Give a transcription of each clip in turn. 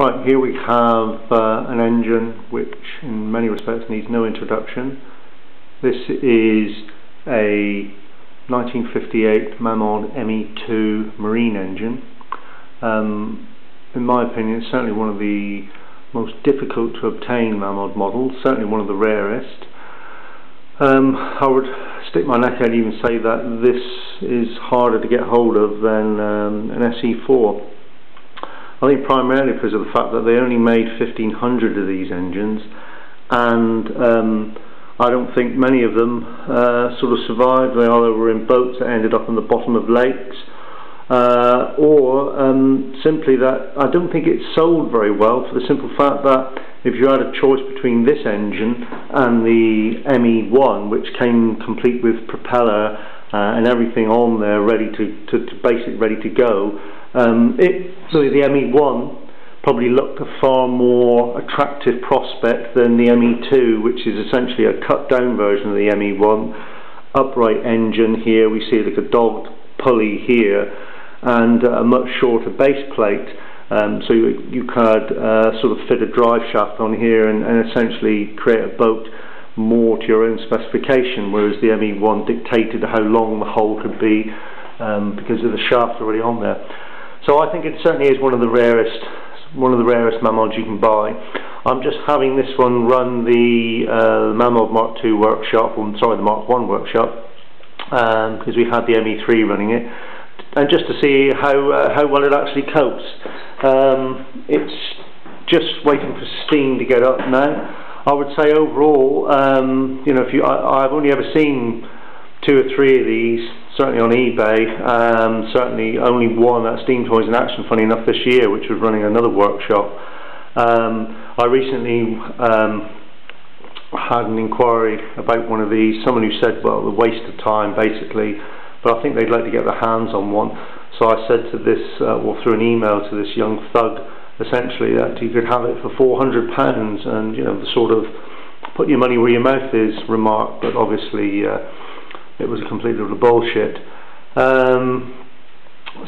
Right, here we have an engine which in many respects needs no introduction. This is a 1958 Mamod Me2 marine engine. In my opinion, it's certainly one of the most difficult to obtain Mamod models, certainly one of the rarest. I would stick my neck out and even say that this is harder to get hold of than an SE4. I think primarily because of the fact that they only made 1,500 of these engines, and I don't think many of them sort of survived. They either were in boats that ended up on the bottom of lakes, or simply that I don't think it's sold very well, for the simple fact that if you had a choice between this engine and the ME1, which came complete with propeller and everything on there ready to go, the ME1 probably looked a far more attractive prospect than the ME2, which is essentially a cut down version of the ME1. Upright engine here, we see like a dogged pulley here, and a much shorter base plate, so you could sort of fit a drive shaft on here and essentially create a boat more to your own specification, whereas the ME1 dictated how long the hull could be because of the shaft already on there. So I think it certainly is one of the rarest Mamods you can buy. I'm just having this one run the Mamod Mark II workshop, the Mark I workshop, because we had the ME3 running it, and just to see how well it actually copes. It's just waiting for steam to get up now. I would say overall, you know, I've only ever seen 2 or 3 of these, certainly on eBay. Certainly only one at Steam Toys in Action, funny enough, this year, which was running another workshop. I recently had an inquiry about one of these, someone who said, well, a waste of time basically, but I think they'd like to get their hands on one. So I said to this, or through an email to this young thug, essentially that you could have it for £400, and you know, the sort of put your money where your mouth is remark, but obviously it was a complete little bullshit.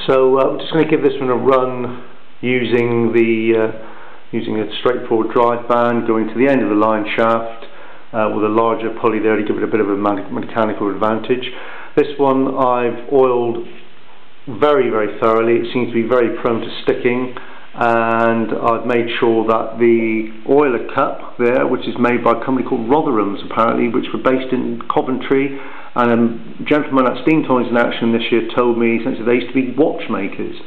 So I'm just going to give this one a run using a straightforward drive band, going to the end of the line shaft with a larger pulley there to give it a bit of a mechanical advantage. This one I've oiled very, very thoroughly. It seems to be very prone to sticking, and I've made sure that the oiler cup there, which is made by a company called Rotherham's apparently, which were based in Coventry, and a gentleman at Steam Toys in Action this year told me essentially they used to be watchmakers.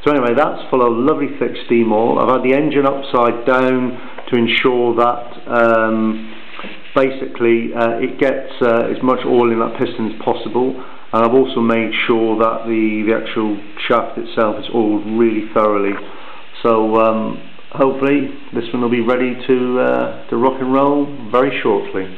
So anyway, that's full of lovely thick steam oil. I've had the engine upside down to ensure that basically it gets as much oil in that piston as possible, and I've also made sure that the actual shaft itself is oiled really thoroughly. So hopefully this one will be ready to rock and roll very shortly.